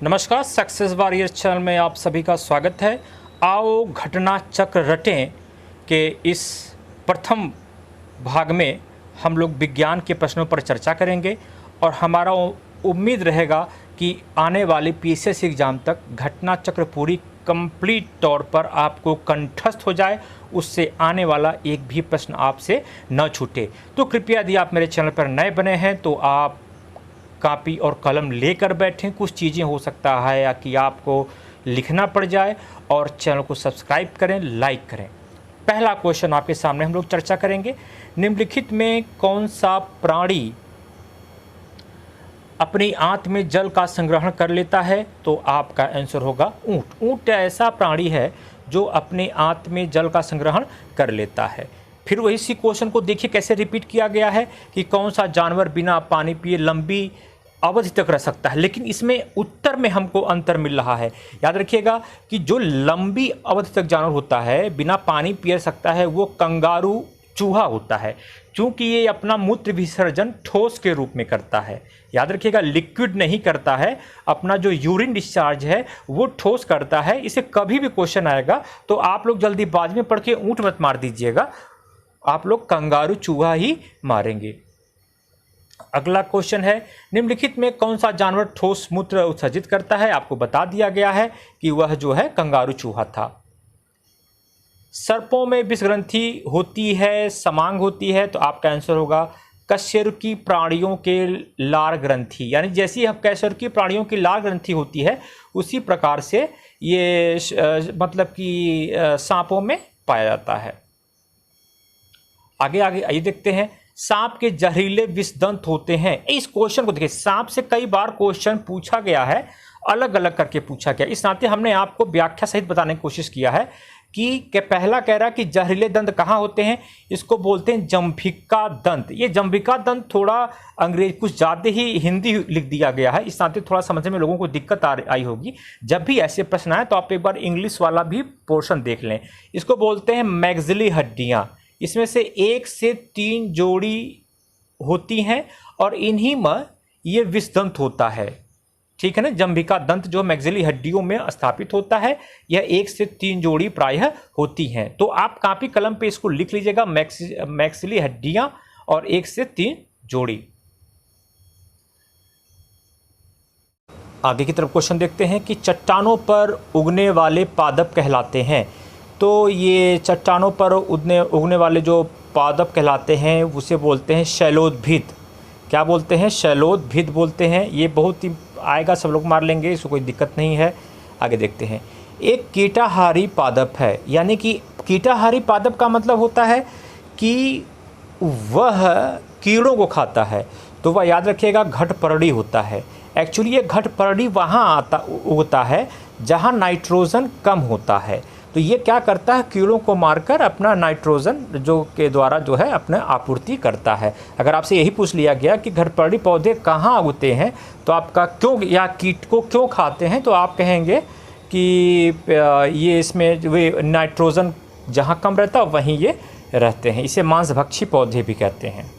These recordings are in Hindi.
नमस्कार, सक्सेस वॉरियर्स चैनल में आप सभी का स्वागत है। आओ घटना चक्र रटें के इस प्रथम भाग में हम लोग विज्ञान के प्रश्नों पर चर्चा करेंगे और हमारा उम्मीद रहेगा कि आने वाले पीसीएस एग्ज़ाम तक घटना चक्र पूरी कंप्लीट तौर पर आपको कंठस्थ हो जाए, उससे आने वाला एक भी प्रश्न आपसे न छूटे। तो कृपया यदि आप मेरे चैनल पर नए बने हैं तो आप कॉपी और कलम लेकर बैठें। कुछ चीज़ें हो सकता है या कि आपको लिखना पड़ जाए, और चैनल को सब्सक्राइब करें, लाइक करें। पहला क्वेश्चन आपके सामने हम लोग चर्चा करेंगे। निम्नलिखित में कौन सा प्राणी अपनी आंत में जल का संग्रहण कर लेता है? तो आपका आंसर होगा ऊंट। ऊंट ऐसा प्राणी है जो अपने आंत में जल का संग्रहण कर लेता है। फिर वही सी क्वेश्चन को देखिए कैसे रिपीट किया गया है कि कौन सा जानवर बिना पानी पिए लंबी अवधि तक रह सकता है। लेकिन इसमें उत्तर में हमको अंतर मिल रहा है। याद रखिएगा कि जो लंबी अवधि तक जानवर होता है, बिना पानी पिए सकता है, वो कंगारू चूहा होता है, क्योंकि ये अपना मूत्र विसर्जन ठोस के रूप में करता है। याद रखिएगा, लिक्विड नहीं करता है। अपना जो यूरिन डिस्चार्ज है वो ठोस करता है। इसे कभी भी क्वेश्चन आएगा तो आप लोग जल्दीबाजी में पढ़ के ऊंट मत मार दीजिएगा, आप लोग कंगारू चूहा ही मारेंगे। अगला क्वेश्चन है, निम्नलिखित में कौन सा जानवर ठोस मूत्र उत्सर्जित करता है? आपको बता दिया गया है कि वह जो है कंगारू चूहा था। सर्पों में विषग्रंथि होती है, समांग होती है, तो आपका आंसर होगा कशेरुकी प्राणियों के लार ग्रंथि। यानी जैसी हम कशेरुकी प्राणियों की लार ग्रंथि होती है उसी प्रकार से ये मतलब कि सांपों में पाया जाता है। आगे आइए देखते हैं, सांप के जहरीले विषदंत होते हैं। इस क्वेश्चन को देखिए, सांप से कई बार क्वेश्चन पूछा गया है, अलग अलग करके पूछा गया। इस नाते हमने आपको व्याख्या सहित बताने की कोशिश किया है कि पहला कह रहा कि जहरीले दंत कहाँ होते हैं, इसको बोलते हैं जंभिका दंत। ये जंभिका दंत थोड़ा अंग्रेज कुछ ज़्यादा ही हिंदी लिख दिया गया है, इस नाते थोड़ा समझने में लोगों को दिक्कत आई होगी। जब भी ऐसे प्रश्न आए तो आप एक बार इंग्लिश वाला भी पोर्शन देख लें। इसको बोलते हैं मैग्जिली हड्डियाँ। इसमें से 1 से 3 जोड़ी होती हैं और इन्हीं में ये विषदंत होता है। ठीक है ना, जंभिका दंत जो मैग्जिली हड्डियों में स्थापित होता है, यह 1 से 3 जोड़ी प्रायः होती हैं। तो आप कॉपी कलम पे इसको लिख लीजिएगा, मैग्जिली हड्डियां और 1 से 3 जोड़ी। आगे की तरफ क्वेश्चन देखते हैं कि चट्टानों पर उगने वाले पादप कहलाते हैं। तो ये चट्टानों पर उगने वाले जो पादप कहलाते हैं उसे बोलते हैं शैलोदभिद। क्या बोलते हैं? शैलोदभिद बोलते हैं। ये बहुत ही आएगा, सब लोग मार लेंगे, इसको कोई दिक्कत नहीं है। आगे देखते हैं, एक कीटाहारी पादप है। यानी कि कीटाहारी पादप का मतलब होता है कि वह कीड़ों को खाता है, तो वह याद रखिएगा घटपर्णी होता है। एक्चुअली ये घटपर्णी वहाँ उगता है जहाँ नाइट्रोजन कम होता है। तो ये क्या करता है, कीड़ों को मारकर अपना नाइट्रोजन जो के द्वारा जो है अपने आपूर्ति करता है। अगर आपसे यही पूछ लिया गया कि घटपर्णी पौधे कहाँ उगते हैं तो आपका क्यों या कीट को क्यों खाते हैं, तो आप कहेंगे कि ये इसमें वे नाइट्रोजन जहाँ कम रहता है वहीं ये रहते हैं। इसे मांसभक्षी पौधे भी कहते हैं।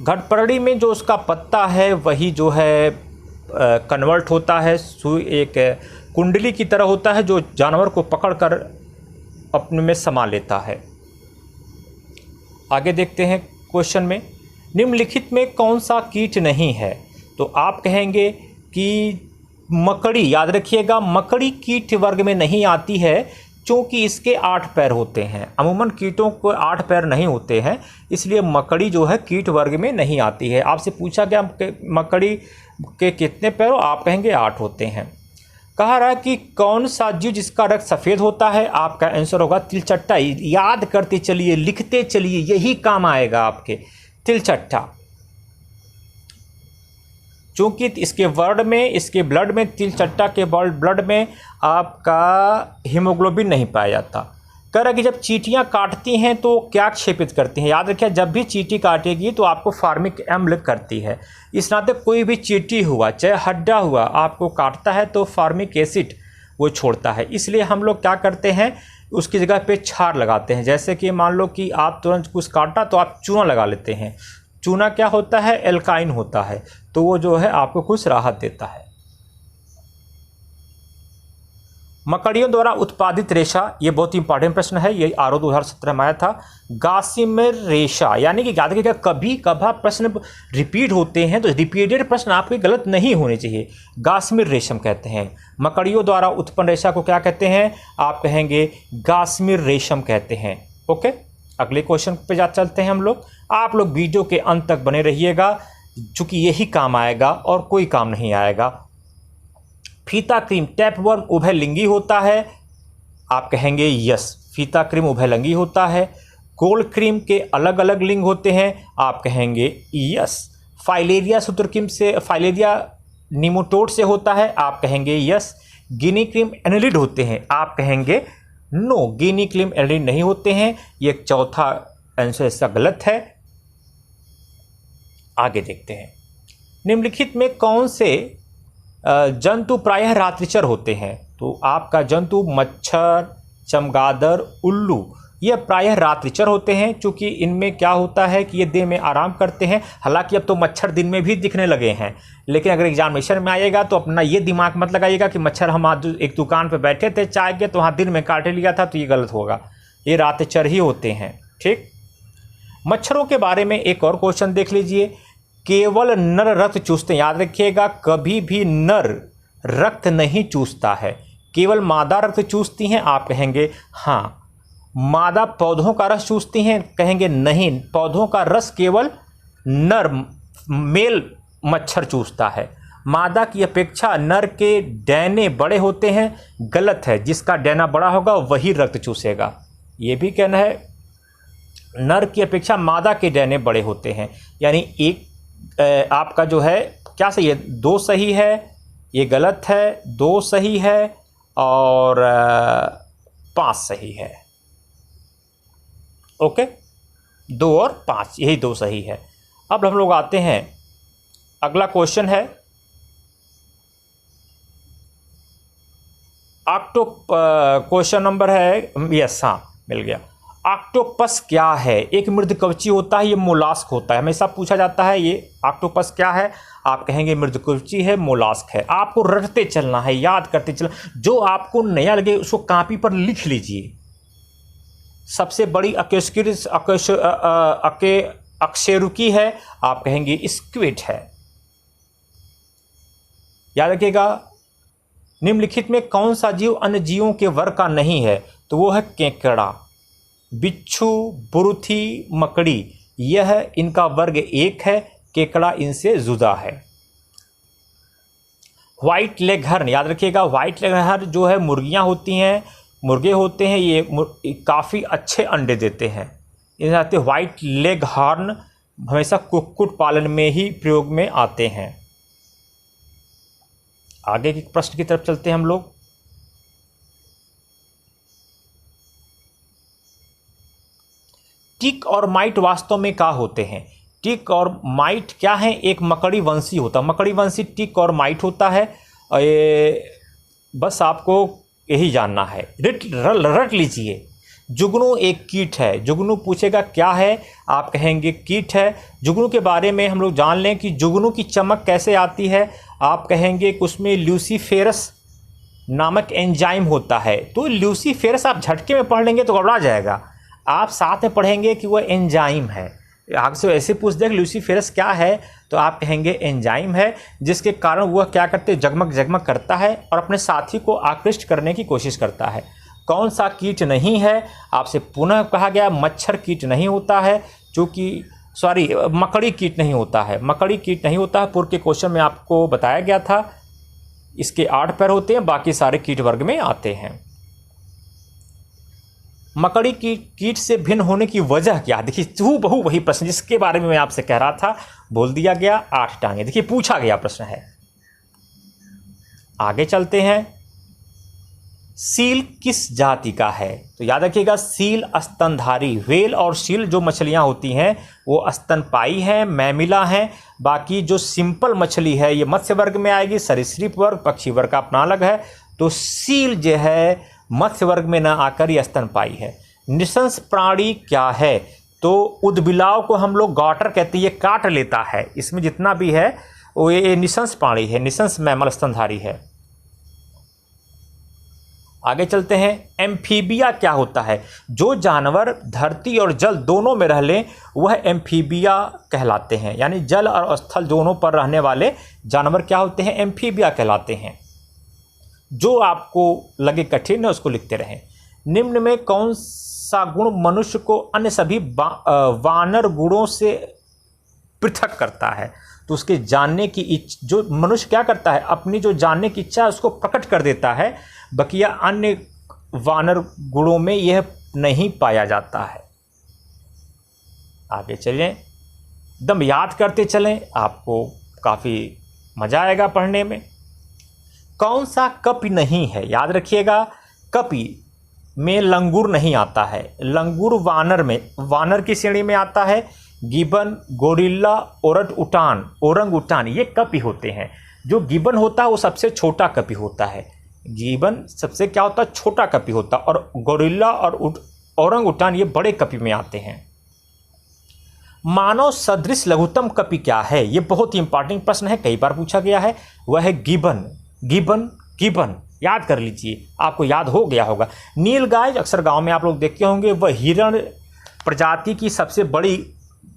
घटपर्णी में जो उसका पत्ता है वही जो है कन्वर्ट होता है, एक कुंडली की तरह होता है जो जानवर को पकड़कर अपने में समा लेता है। आगे देखते हैं क्वेश्चन में, निम्नलिखित में कौन सा कीट नहीं है? तो आप कहेंगे कि मकड़ी। याद रखिएगा, मकड़ी कीट वर्ग में नहीं आती है क्योंकि इसके 8 पैर होते हैं। अमूमन कीटों को 8 पैर नहीं होते हैं, इसलिए मकड़ी जो है कीट वर्ग में नहीं आती है। आपसे पूछा गया मकड़ी के कितने पैर, आप कहेंगे 8 होते हैं। कहा रहा कि कौन सा जीव जिसका रंग सफ़ेद होता है? आपका आंसर होगा तिलचट्टा। याद करते चलिए, लिखते चलिए, यही काम आएगा आपके, तिलचट्टा। क्योंकि इसके इसके ब्लड में, तिलचट्टा के ब्लड में आपका हीमोग्लोबिन नहीं पाया जाता। कह रहा कि जब चींटियां काटती हैं तो क्या क्षेपित करती हैं? याद रखिए, जब भी चींटी काटेगी तो आपको फार्मिक अम्ल करती है। इस नाते कोई भी चींटी हुआ, चाहे हड्डा हुआ, आपको काटता है तो फार्मिक एसिड वो छोड़ता है। इसलिए हम लोग क्या करते हैं, उसकी जगह पे क्षार लगाते हैं। जैसे कि मान लो कि आप तुरंत कुछ काटा तो आप चूना लगा लेते हैं। चूना क्या होता है? एल्काइन होता है, तो वो जो है आपको कुछ राहत देता है। मकड़ियों द्वारा उत्पादित रेशा, ये बहुत ही इंपॉर्टेंट प्रश्न है, ये आरओ 2017 में आया था। गासिमिर रेशा, यानी कि याद रखिएगा कभी कभार प्रश्न रिपीट होते हैं तो रिपीटेड प्रश्न आपके गलत नहीं होने चाहिए। गासिमिर रेशम कहते हैं। मकड़ियों द्वारा उत्पन्न रेशा को क्या कहते हैं? आप कहेंगे गासिमिर रेशम कहते हैं। ओके, अगले क्वेश्चन पे चलते हैं हम लोग। आप लोग वीडियो के अंत तक बने रहिएगा, चूंकि यही काम आएगा और कोई काम नहीं आएगा। फीता क्रीम टैपवर्म उभयलिंगी होता है? आप कहेंगे यस, फीता क्रीम उभयलिंगी होता है। गोल्ड क्रीम के अलग अलग लिंग होते हैं? आप कहेंगे यस। फाइलेरिया सूत्रकृमि से, फाइलेरिया निमोटोड से होता है? आप कहेंगे यस। गिनी क्रीम एनेलिड होते हैं? आप कहेंगे नो, गिनी क्रीम एनेलिड नहीं होते हैं। ये चौथा आंसर इसका गलत है। आगे देखते हैं, निम्नलिखित में कौन से जंतु प्रायः रात्रिचर होते हैं? तो आपका जंतु मच्छर, चमगादड़, उल्लू, ये प्रायः रात्रिचर होते हैं, क्योंकि इनमें क्या होता है कि ये दिन में आराम करते हैं। हालांकि अब तो मच्छर दिन में भी दिखने लगे हैं, लेकिन अगर एग्जामिनेशन में आएगा तो अपना ये दिमाग मत लगाइएगा कि मच्छर हम आज एक दुकान पर बैठे थे चाय के तो वहाँ दिन में काटे लिया था, तो ये गलत होगा। ये रात्रिचर ही होते हैं। ठीक, मच्छरों के बारे में एक और क्वेश्चन देख लीजिए। केवल नर रक्त चूसते हैं? याद रखिएगा कभी भी नर रक्त नहीं चूसता है, केवल मादा रक्त चूसती हैं? आप कहेंगे हाँ। मादा पौधों का रस चूसती हैं? कहेंगे नहीं, पौधों का रस केवल नर मेल मच्छर चूसता है। मादा की अपेक्षा नर के डैने बड़े होते हैं? गलत है, जिसका डैना बड़ा होगा वही रक्त चूसेगा। ये भी कहना है नर की अपेक्षा मादा के डैने बड़े होते हैं, यानी एक आपका जो है क्या सही है? 2 सही है, ये गलत है, 2 सही है और 5 सही है। ओके, 2 और 5 यही 2 सही है। अब हम लोग आते हैं, अगला क्वेश्चन है क्वेश्चन नंबर है, यस हाँ मिल गया। ऑक्टोपस क्या है? एक मृदकवची होता है, ये मोलास्क होता है, हमेशा पूछा जाता है ये ऑक्टोपस क्या है? आप कहेंगे मृदकवची है, मोलास्क है। आपको रटते चलना है, याद करते चलना, जो आपको नया लगे उसको कॉपी पर लिख लीजिए। सबसे बड़ी अकशेरुकी है? आप कहेंगे स्क्विड है। याद रखिएगा, निम्नलिखित में कौन सा जीव अन्य जीवों के वर्ग का नहीं है? तो वो है केकड़ा, बिच्छू, बुरुथी, मकड़ी, यह इनका वर्ग 1 है। केकड़ा इनसे जुदा है। व्हाइट लेग हर्न, याद रखिएगा व्हाइट लेग हर्न जो है मुर्गियां होती हैं, मुर्गे होते हैं, ये काफ़ी अच्छे अंडे देते हैं। इन्हें आते व्हाइट लेग हॉर्न हमेशा कुक्कुट पालन में ही प्रयोग में आते हैं। आगे के प्रश्न की तरफ चलते हैं हम लोग। टिक और माइट वास्तव में क्या होते हैं? टिक और माइट क्या है? एक मकड़ी वंशी होता है, मकड़ी वंशी टिक और माइट होता है। बस आपको यही जानना है, रट लीजिए। जुगनू एक कीट है, जुगनू पूछेगा क्या है? आप कहेंगे कीट है। जुगनू के बारे में हम लोग जान लें कि जुगनू की चमक कैसे आती है? आप कहेंगे कि उसमें ल्यूसीफेरस नामक एंजाइम होता है। तो ल्यूसीफेरस आप झटके में पढ़ लेंगे तो घबरा जाएगा, आप साथ में पढ़ेंगे कि वह एंजाइम है। आपसे ऐसे पूछ दे कि ल्यूसीफेरस क्या है, तो आप कहेंगे एंजाइम है, जिसके कारण वह क्या करते, जगमग जगमग करता है और अपने साथी को आकृष्ट करने की कोशिश करता है। कौन सा कीट नहीं है? आपसे पुनः कहा गया मच्छर कीट नहीं होता है, क्योंकि मकड़ी कीट नहीं होता है, मकड़ी कीट नहीं होता है। पूर्व के क्वेश्चन में आपको बताया गया था, इसके 8 पैर होते हैं, बाकी सारे कीट वर्ग में आते हैं। मकड़ी की कीट से भिन्न होने की वजह क्या? देखिए बहु वही प्रश्न जिसके बारे में मैं आपसे कह रहा था, बोल दिया गया 8 टांगे। देखिए पूछा गया प्रश्न है। आगे चलते हैं, सील किस जाति का है? तो याद रखिएगा सील स्तनधारी, व्हेल और सील जो मछलियां होती हैं वो स्तनपाई हैं, मैमिला हैं। बाकी जो सिंपल मछली है ये मत्स्य वर्ग में आएगी, सरीसृप वर्ग, पक्षी वर्ग का अपना अलग है। तो सील जो है मत्स्य वर्ग में न आकर यह स्तनपाई है। निशंस प्राणी क्या है? तो उदबिलाव को हम लोग गॉटर कहते हैं, ये काट लेता है, इसमें जितना भी है वो ये निशंस प्राणी है, निशंस मैमल स्तनधारी है। आगे चलते हैं। एम्फीबिया क्या होता है? जो जानवर धरती और जल दोनों में रह लें वह एम्फीबिया कहलाते हैं। यानी जल और स्थल दोनों पर रहने वाले जानवर क्या होते हैं? एम्फीबिया कहलाते हैं। जो आपको लगे कठिन है उसको लिखते रहें। निम्न में कौन सा गुण मनुष्य को अन्य सभी वानर गुणों से पृथक करता है? तो उसके जानने की इच्छा, जो मनुष्य क्या करता है अपनी जो जानने की इच्छा है उसको प्रकट कर देता है, बकिया अन्य वानर गुणों में यह नहीं पाया जाता है। आगे चलें, एकदम याद करते चलें, आपको काफ़ी मज़ा आएगा पढ़ने में। कौन सा कपि नहीं है? याद रखिएगा, कपि में लंगूर नहीं आता है। लंगूर वानर में, वानर की श्रेणी में आता है। गिबन, गोरिल्ला, ओरंग उटान ये कपि होते हैं। जो गिबन होता है वो सबसे छोटा कपि होता है। गिबन सबसे क्या होता है? छोटा कपि होता है। और गोरिल्ला और ओरंग उटान ये बड़े कपि में आते हैं। मानव सदृश लघुत्तम कपि क्या है? ये बहुत ही इंपॉर्टेंट प्रश्न है, कई बार पूछा गया है। वह है गिबन। गिबन गिबन याद कर लीजिए, आपको याद हो गया होगा। नीलगाय अक्सर गांव में आप लोग देखे होंगे, वह हिरण प्रजाति की सबसे बड़ी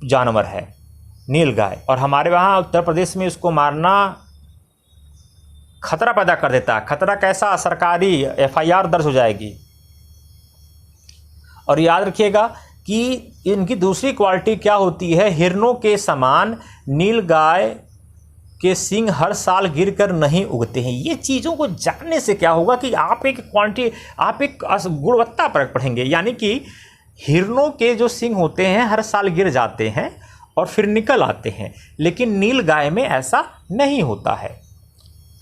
जानवर है नीलगाय। और हमारे वहाँ उत्तर प्रदेश में उसको मारना खतरा पैदा कर देता है। खतरा कैसा? सरकारी FIR दर्ज हो जाएगी। और याद रखिएगा कि इनकी दूसरी क्वालिटी क्या होती है? हिरणों के समान नीलगाय के सींग हर साल गिरकर नहीं उगते हैं। ये चीज़ों को जानने से क्या होगा कि आप एक गुणवत्ता पर पढ़ेंगे। यानी कि हिरणों के जो सींग होते हैं हर साल गिर जाते हैं और फिर निकल आते हैं, लेकिन नीलगाय में ऐसा नहीं होता है।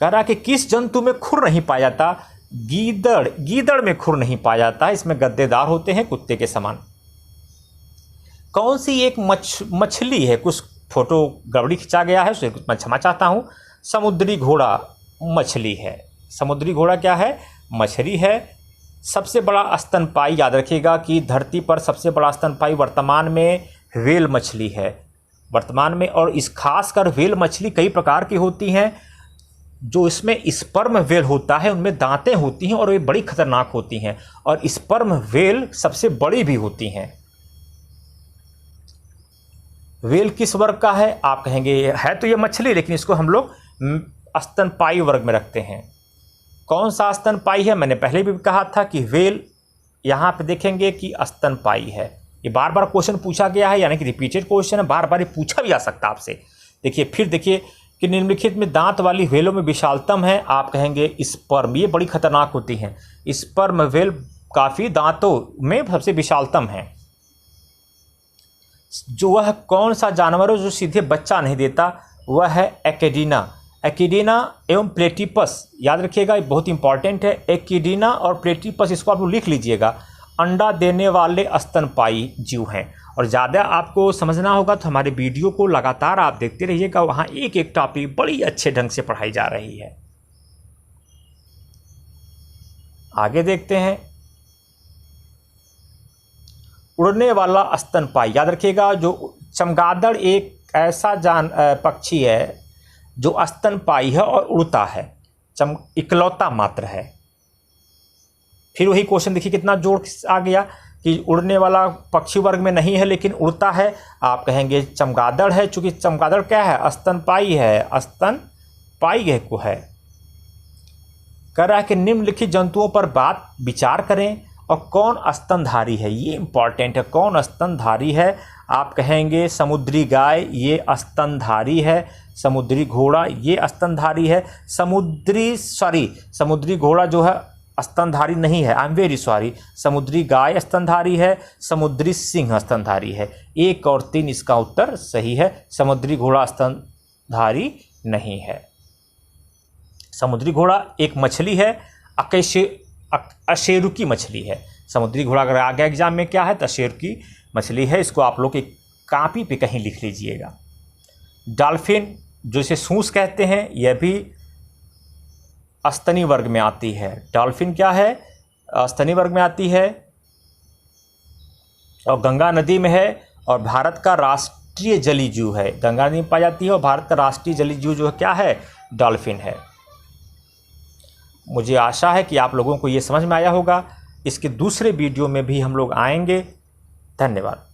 कह रहा कि किस जंतु में खुर नहीं पाया जाता? गीदड़ में खुर नहीं पाया जाता है। इसमें गद्देदार होते हैं कुत्ते के समान। कौन सी एक मछली है? कुछ फोटो गड़बड़ी खिंचा गया है, उसे मैं क्षमा चाहता हूँ। समुद्री घोड़ा मछली है। समुद्री घोड़ा क्या है? मछली है। सबसे बड़ा स्तनपाई, याद रखिएगा कि धरती पर सबसे बड़ा स्तनपाई वर्तमान में व्हेल मछली है वर्तमान में। और इस खासकर व्हेल मछली कई प्रकार की होती हैं। जो इसमें स्पर्म व्हेल होता है उनमें दांतें होती हैं और वे बड़ी खतरनाक होती हैं। और स्पर्म व्हेल सबसे बड़ी भी होती हैं। व्हेल किस वर्ग का है? आप कहेंगे है तो ये मछली, लेकिन इसको हम लोग स्तनपाई वर्ग में रखते हैं। कौन सा स्तनपाई है? मैंने पहले भी कहा था कि व्हेल, यहाँ पे देखेंगे कि स्तनपाई है। ये बार बार क्वेश्चन पूछा गया है, यानी कि रिपीटेड क्वेश्चन है, बार बार ये पूछा भी आ सकता है आपसे। देखिए फिर देखिए कि निम्नलिखित में दांत वाली व्हेलों में विशालतम है। आप कहेंगे स्पर्म, ये बड़ी खतरनाक होती हैं। स्पर्म व्हेल काफ़ी दांतों में सबसे विशालतम है। जो वह कौन सा जानवर है जो सीधे बच्चा नहीं देता? वह है एकिडीना। एकिडीना एवं प्लेटिपस, याद रखिएगा, ये बहुत इंपॉर्टेंट है। एकिडीना और प्लेटिपस, इसको आप लोग लिख लीजिएगा। अंडा देने वाले स्तनपाई जीव हैं। और ज़्यादा आपको समझना होगा तो हमारे वीडियो को लगातार आप देखते रहिएगा, वहाँ एक एक टॉपिक बड़ी अच्छे ढंग से पढ़ाई जा रही है। आगे देखते हैं। उड़ने वाला स्तनपाई, याद रखिएगा, जो चमगादड़ एक ऐसा पक्षी है जो स्तनपाई है और उड़ता है, इकलौता मात्र है। फिर वही क्वेश्चन देखिए कितना जोड़ आ गया कि उड़ने वाला पक्षी वर्ग में नहीं है लेकिन उड़ता है। आप कहेंगे चमगादड़ है, चूंकि चमगादड़ क्या है? स्तनपाई है, स्तनपाई है को है। कह रहा है कि निम्नलिखित जंतुओं पर बात विचार करें और कौन स्तनधारी है? ये इंपॉर्टेंट है। कौन स्तनधारी है? आप कहेंगे समुद्री गाय, ये स्तनधारी है। समुद्री घोड़ा, ये स्तनधारी है। समुद्री घोड़ा जो है स्तनधारी नहीं है। I am very sorry. समुद्री गाय स्तनधारी है। समुद्री सिंह स्तनधारी है। 1 और 3 इसका उत्तर सही है। समुद्री घोड़ा स्तनधारी नहीं है। समुद्री घोड़ा एक मछली है, अशेरुकी मछली है। समुद्री घोड़ा अगर आ गया एग्जाम में क्या है तो अशेरुकी मछली है। इसको आप लोग एक कॉपी पे कहीं लिख लीजिएगा। डॉल्फिन, जो इसे सूस कहते हैं, यह भी स्तनी वर्ग में आती है। डॉल्फिन क्या है? स्तनी वर्ग में आती है और गंगा नदी में है और भारत का राष्ट्रीय जलीय जीव है। गंगा नदी में पाई जाती है और भारत का राष्ट्रीय जलीय जीव जो है क्या है? डॉल्फिन है। मुझे आशा है कि आप लोगों को ये समझ में आया होगा। इसके दूसरे वीडियो में भी हम लोग आएंगे। धन्यवाद।